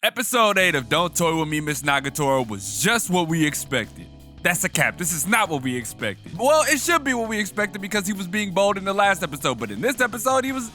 Episode 8 of Don't Toy With Me, Miss Nagatoro was just what we expected. That's a cap. This is not what we expected. Well, it should be what we expected because he was being bold in the last episode, but in this episode, he was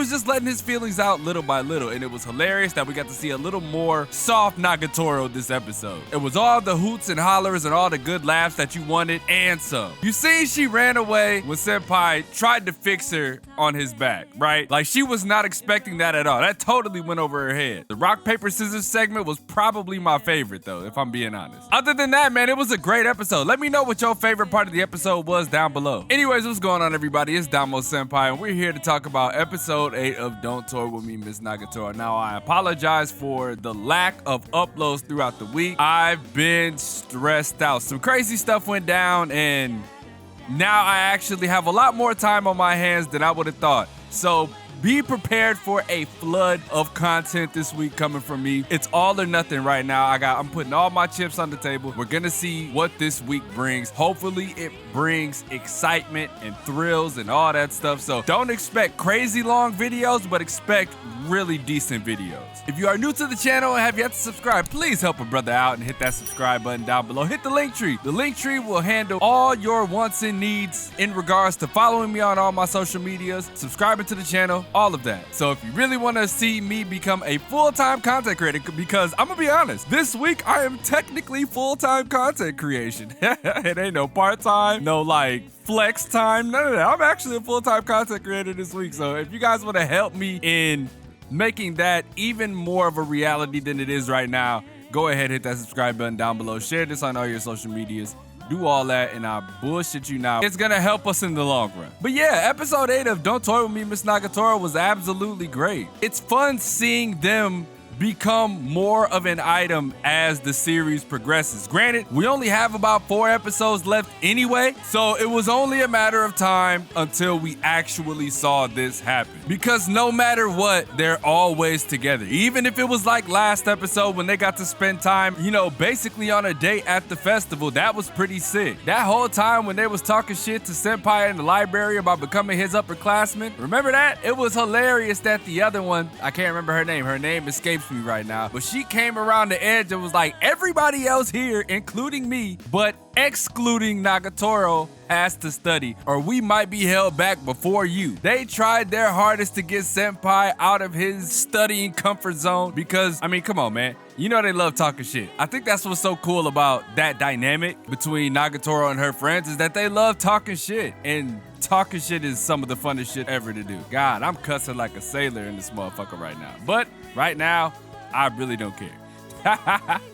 just letting his feelings out little by little, and it was hilarious that we got to see a little more soft Nagatoro this episode. It was all the hoots and hollers and all the good laughs that you wanted and some. You see, she ran away when Senpai tried to fix her on his back, right? Like, she was not expecting that at all. That totally went over her head. The rock, paper, scissors segment was probably my favorite, though, if I'm being honest. Other than that, man, it was a great episode. Let me know what your favorite part of the episode was down below. Anyways, what's going on, everybody? It's Damo Senpai, and we're here to talk about episode 8 of Don't Toy With Me, Miss Nagatoro. Now, I apologize for the lack of uploads throughout the week. I've been stressed out. Some crazy stuff went down, and now I actually have a lot more time on my hands than I would have thought. So be prepared for a flood of content this week coming from me. It's all or nothing right now. I'm putting all my chips on the table. We're gonna see what this week brings. Hopefully it brings excitement and thrills and all that stuff. So don't expect crazy long videos, but expect really decent videos. If you are new to the channel and have yet to subscribe, please help a brother out and hit that subscribe button down below. Hit the link tree. The link tree will handle all your wants and needs in regards to following me on all my social medias, subscribing to the channel, all of that. So if you really want to see me become a full-time content creator, because I'm gonna be honest, this week I am technically full-time content creation. It ain't no part-time, no like flex time, none of that. I'm actually a full-time content creator this week. So if you guys want to help me in making that even more of a reality than it is right now, go ahead, hit that subscribe button down below. Share this on all your social medias. Do all that, and I bullshit you now. It's gonna help us in the long run. But yeah, episode 8 of Don't Toy With Me, Miss Nagatoro was absolutely great. It's fun seeing them become more of an item as the series progresses. Granted, we only have about 4 episodes left anyway, so it was only a matter of time until we actually saw this happen. Because no matter what, they're always together. Even if it was like last episode when they got to spend time, basically on a date at the festival, that was pretty sick. That whole time when they was talking shit to Senpai in the library about becoming his upperclassman, remember that? It was hilarious that the other one, I can't remember her name escapes me right now, but she came around the edge and was like, everybody else here, including me, but excluding Nagatoro, has to study, or we might be held back before you. They tried their hardest to get Senpai out of his studying comfort zone because, I mean, come on, man. You know they love talking shit. I think that's what's so cool about that dynamic between Nagatoro and her friends is that they love talking shit. And talking shit is some of the funnest shit ever to do. God, I'm cussing like a sailor in this motherfucker right now. But right now, I really don't care.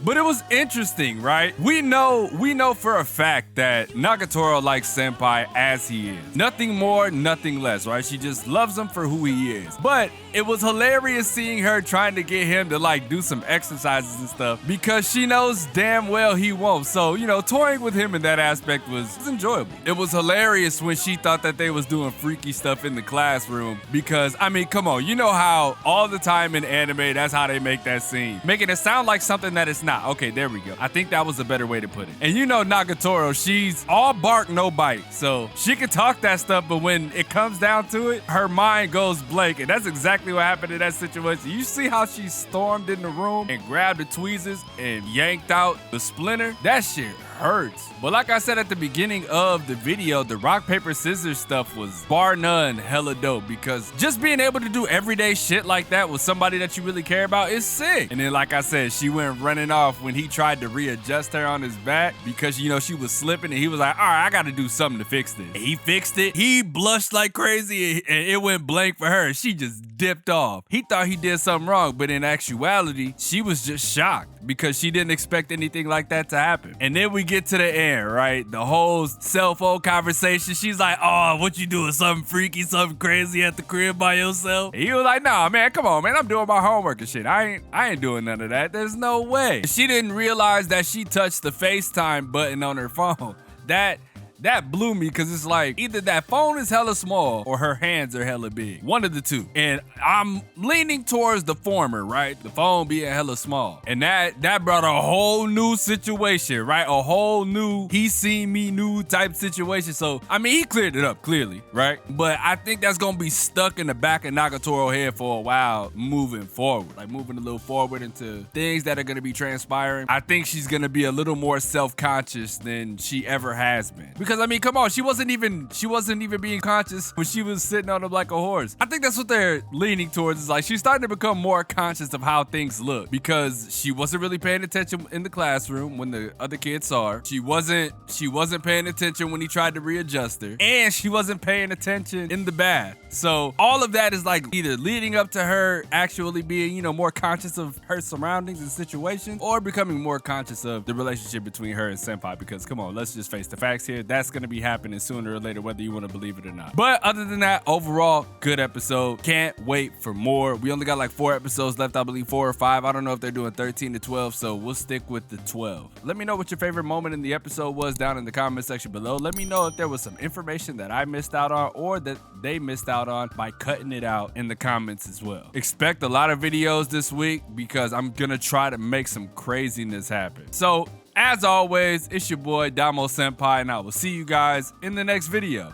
But it was interesting, right? We know for a fact that Nagatoro likes Senpai as he is. Nothing more, nothing less, right? She just loves him for who he is. But it was hilarious seeing her trying to get him to like do some exercises and stuff because she knows damn well he won't. So, toying with him in that aspect was enjoyable. It was hilarious when she thought that they was doing freaky stuff in the classroom because, I mean, come on, you know how all the time in anime, that's how they make that scene. Making it sound like something that it's not. Okay, there we go. I think that was a better way to put it. And Nagatoro, she's all bark, no bite. So she can talk that stuff, but when it comes down to it, her mind goes blank. And that's exactly what happened in that situation. You see how she stormed in the room and grabbed the tweezers and yanked out the splinter? That shit hurts. But like I said at the beginning of the video, the rock, paper, scissors stuff was bar none hella dope because just being able to do everyday shit like that with somebody that you really care about is sick. And then like I said, she went running off when he tried to readjust her on his back because she was slipping and he was like, all right, I gotta do something to fix this. And he fixed it. He blushed like crazy and it went blank for her. She just dipped off. He thought he did something wrong, but in actuality, she was just shocked because she didn't expect anything like that to happen. And then we get to the end, right? The whole cell phone conversation. She's like, oh, what you doing? Something freaky, something crazy at the crib by yourself? And he was like, nah, man, come on, man. I'm doing my homework and shit. I ain't doing none of that. There's no way. She didn't realize that she touched the FaceTime button on her phone. That that blew me because it's like either that phone is hella small or her hands are hella big. One of the two. And I'm leaning towards the former, right? The phone being hella small. And that brought a whole new situation, right? A whole new he seen me new type situation. So, I mean, he cleared it up clearly, right? But I think that's going to be stuck in the back of Nagatoro's head for a while moving forward. Like moving a little forward into things that are going to be transpiring. I think she's going to be a little more self-conscious than she ever has been. Because, I mean, come on, she wasn't even being conscious when she was sitting on him like a horse. I think that's what they're leaning towards. Is like she's starting to become more conscious of how things look because she wasn't really paying attention in the classroom when the other kids saw her. She wasn't paying attention when he tried to readjust her, and she wasn't paying attention in the bath. So all of that is like either leading up to her actually being, you know, more conscious of her surroundings and situations, or becoming more conscious of the relationship between her and Senpai. Because come on, let's just face the facts here. That's gonna be happening sooner or later, whether you want to believe it or not. But other than that, overall, good episode. Can't wait for more. We only got like 4 episodes left, I believe 4 or 5. I don't know if they're doing 13 to 12, so we'll stick with the 12. Let me know what your favorite moment in the episode was down in the comment section below. Let me know if there was some information that I missed out on or that they missed out on by cutting it out in the comments as well. Expect a lot of videos this week because I'm gonna try to make some craziness happen. So as always, it's your boy Damo Senpai, and I will see you guys in the next video.